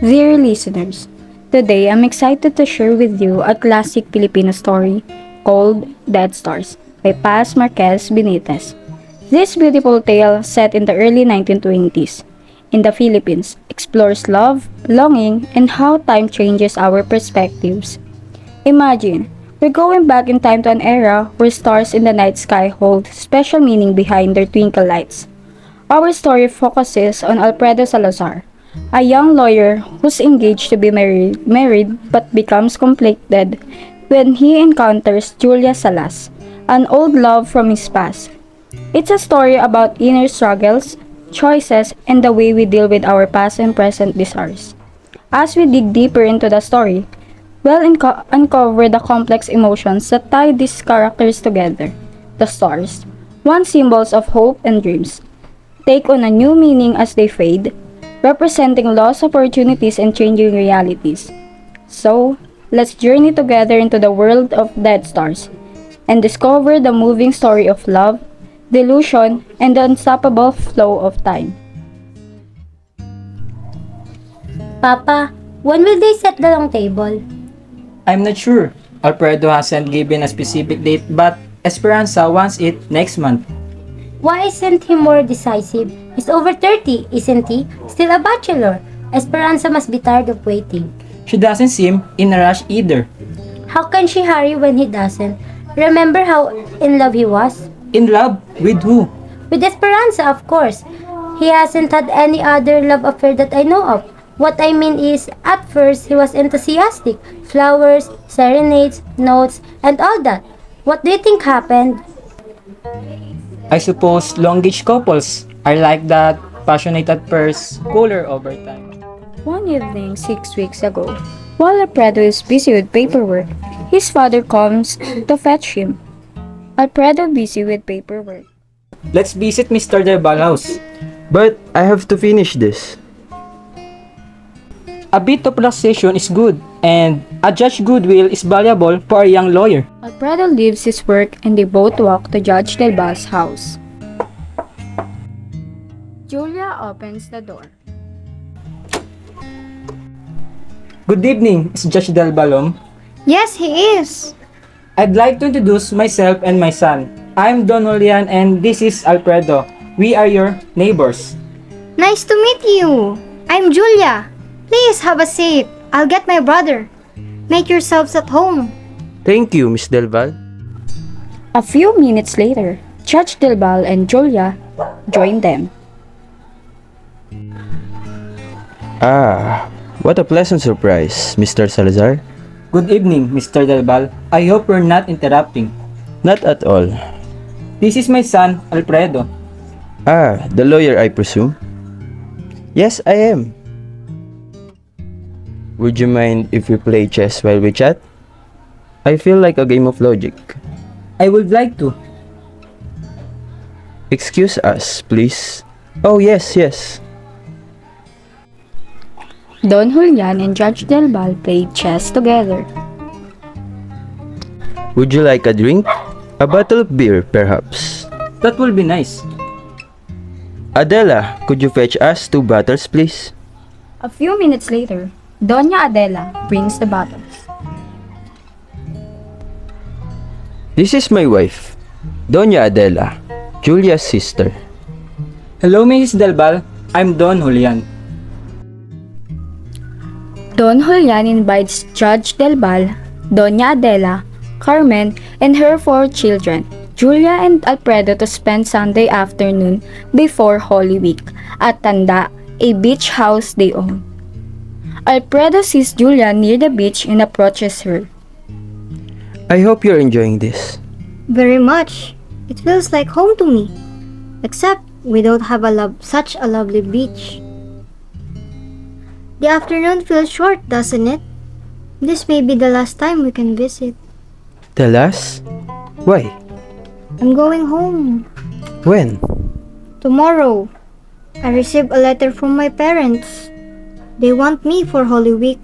Dear listeners, today I'm excited to share with you a classic Filipino story called Dead Stars by Paz Marquez-Benitez. This beautiful tale, set in the early 1920s in the Philippines, explores love, longing, and how time changes our perspectives. Imagine, we're going back in time to an era where stars in the night sky hold special meaning behind their twinkle lights. Our story focuses on Alfredo Salazar, a young lawyer who's engaged to be married but becomes conflicted when he encounters Julia Salas, an old love from his past. It's a story about inner struggles, choices, and the way we deal with our past and present desires. As we dig deeper into the story, we'll uncover the complex emotions that tie these characters together. The stars, once symbols of hope and dreams, take on a new meaning as they fade, representing lost opportunities and changing realities. So, let's journey together into the world of dead stars and discover the moving story of love, delusion, and the unstoppable flow of time. Papa, when will they set the long table? I'm not sure. Alfredo hasn't given a specific date, but Esperanza wants it next month. Why isn't he more decisive? He's over 30, isn't he? Still a bachelor. Esperanza must be tired of waiting. She doesn't seem in a rush either. How can she hurry when he doesn't? Remember how in love he was? In love? With who? With Esperanza, of course. He hasn't had any other love affair that I know of. What I mean is, at first, he was enthusiastic. Flowers, serenades, notes, and all that. What do you think happened? I suppose long-age couples are like that, passionate at first, cooler over time. One evening 6 weeks ago, while Alfredo is busy with paperwork, his father comes to fetch him. Alfredo busy with paperwork. Let's visit Mr. Delval house. But I have to finish this. A bit of relaxation is good, and a judge goodwill is valuable for a young lawyer. Alfredo leaves his work and they both walk to Judge Delval's house. Julia opens the door. Good evening, is Judge Delvalom. Yes, he is. I'd like to introduce myself and my son. I'm Don Julian and this is Alfredo. We are your neighbors. Nice to meet you. I'm Julia. Please have a seat. I'll get my brother. Make yourselves at home. Thank you, Miss Delval. A few minutes later, Judge Delval and Julia join them. Ah, what a pleasant surprise, Mr. Salazar. Good evening, Mr. Delval. I hope we're not interrupting. Not at all. This is my son, Alfredo. Ah, the lawyer, I presume. Yes, I am. Would you mind if we play chess while we chat? I feel like a game of logic. I would like to. Excuse us, please. Oh, yes. Don Julian and Judge Delval played chess together. Would you like a drink? A bottle of beer, perhaps. That will be nice. Adela, could you fetch us 2 bottles, please? A few minutes later, Doña Adela brings the bottles. This is my wife, Doña Adela, Julia's sister. Hello, Mrs. Delval. I'm Don Julian. Don Julian invites Judge Delval, Doña Adela, Carmen, and her 4 children, Julia and Alfredo, to spend Sunday afternoon before Holy Week at Tanda, a beach house they own. Alfredo sees Julia near the beach and approaches her. I hope you're enjoying this. Very much. It feels like home to me. Except we don't have such a lovely beach. The afternoon feels short, doesn't it? This may be the last time we can visit. The last? Why? I'm going home. When? Tomorrow. I received a letter from my parents. They want me for Holy Week.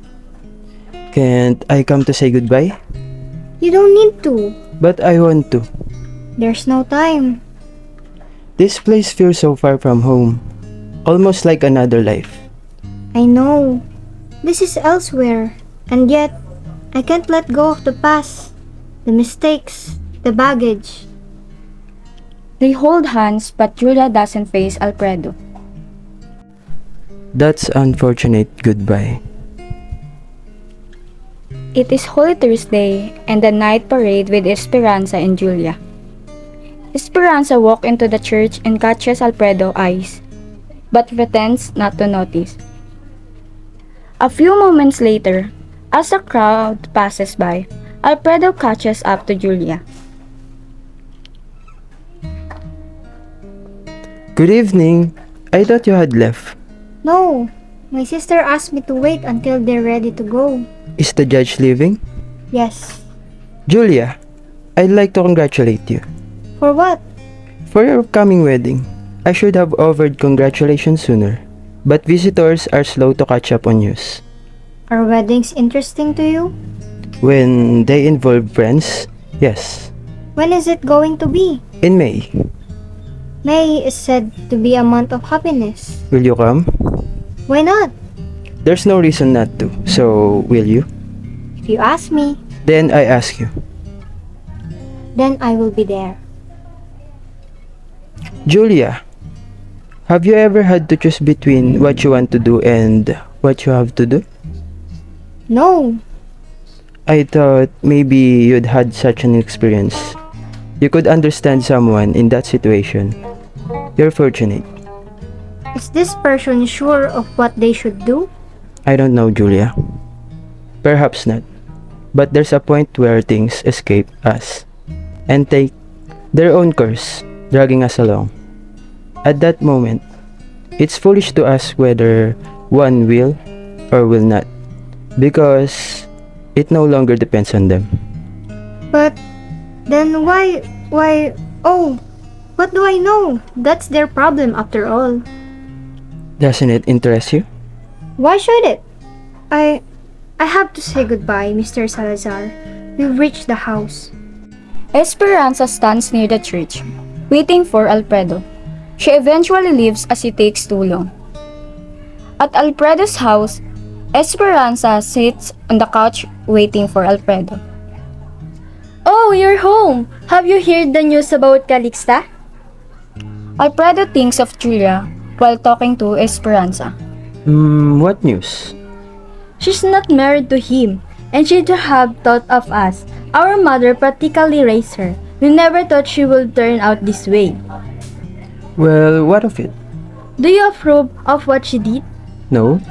Can't I come to say goodbye? You don't need to. But I want to. There's no time. This place feels so far from home. Almost like another life. I know. This is elsewhere, and yet I can't let go of the past, the mistakes, the baggage. They hold hands, but Julia doesn't face Alfredo. That's unfortunate goodbye. It is Holy Thursday and the night parade with Esperanza and Julia. Esperanza walks into the church and catches Alfredo's eyes, but pretends not to notice. A few moments later, as the crowd passes by, Alfredo catches up to Julia. Good evening. I thought you had left. No, my sister asked me to wait until they're ready to go. Is the judge leaving? Yes. Julia, I'd like to congratulate you. For what? For your upcoming wedding. I should have offered congratulations sooner, but visitors are slow to catch up on news. Are weddings interesting to you? When they involve friends, yes. When is it going to be? In May. May is said to be a month of happiness. Will you come? Why not? There's no reason not to, so will you? If you ask me, Then I ask you. then I will be there. Julia, have you ever had to choose between what you want to do and what you have to do? No, I thought maybe you'd had such an experience. You could understand someone in that situation. You're fortunate. is this person sure of what they should do? I don't know, Julia. Perhaps not. But there's a point where things escape us and take their own course, dragging us along. At that moment, it's foolish to ask whether one will or will not, because it no longer depends on them. But then oh, what do I know? That's their problem after all. Doesn't it interest you? Why should it? I have to say goodbye, Mr. Salazar. We've reached the house. Esperanza stands near the church, waiting for Alfredo. She eventually leaves as it takes too long. At Alfredo's house, Esperanza sits on the couch waiting for Alfredo. Oh, you're home! Have you heard the news about Calixta? Alfredo thinks of Julia while talking to Esperanza. What news? She's not married to him, and she'd have thought of us. Our mother practically raised her. We never thought she would turn out this way. Well, what of it? Do you approve of what she did? No.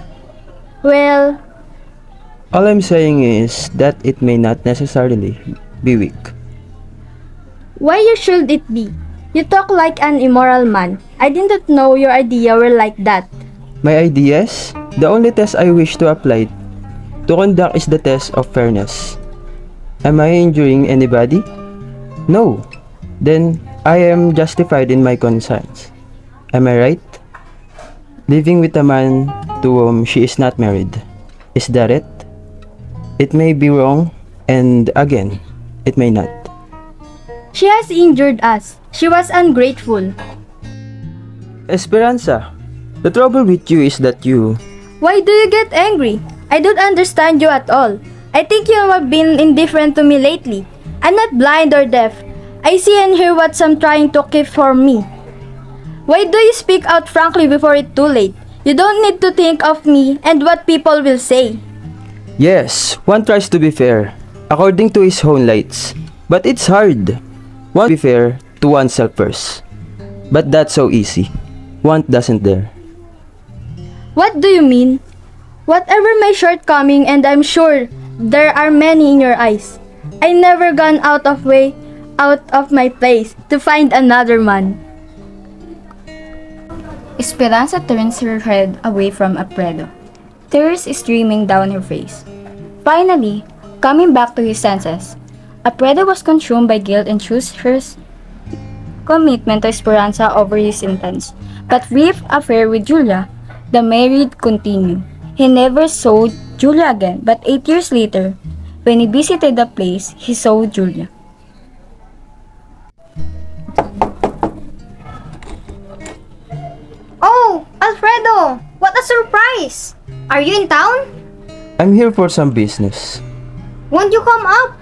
Well, All I'm saying is that it may not necessarily be weak. why should it be? You talk like an immoral man. I didn't know your idea were like that. My ideas? The only test I wish to apply to conduct is the test of fairness. Am I injuring anybody? No. Then I am justified in my concerns. Am I right? Living with a man to whom she is not married. Is that it? It may be wrong, and again, it may not. She has injured us. She was ungrateful. Esperanza, the trouble with you is that you... Why do you get angry? I don't understand you at all. I think you have been indifferent to me lately. I'm not blind or deaf. I see and hear what I'm trying to keep from me. Why do you speak out frankly before it's too late? You don't need to think of me and what people will say. Yes, one tries to be fair, according to his own lights. But it's hard. One be fair to oneself first. But that's so easy. One doesn't dare. What do you mean? Whatever my shortcoming, and I'm sure there are many in your eyes, I never gone out of my place to find another man. Esperanza turns her head away from Alfredo. Tears streaming down her face. Finally, coming back to his senses, Alfredo was consumed by guilt and chose her commitment to Esperanza over his intense but brief affair with Julia. The marriage continued. He never saw Julia again, but 8 years later, when he visited the place, he saw Julia. Oh, Alfredo! What a surprise! Are you in town? I'm here for some business. Won't you come up?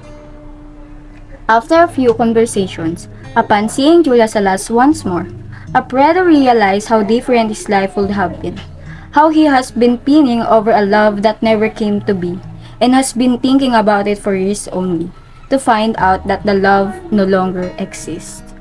After a few conversations, upon seeing Julia Salas once more, Alfredo realized how different his life would have been. How he has been pining over a love that never came to be, and has been thinking about it for years only, to find out that the love no longer exists.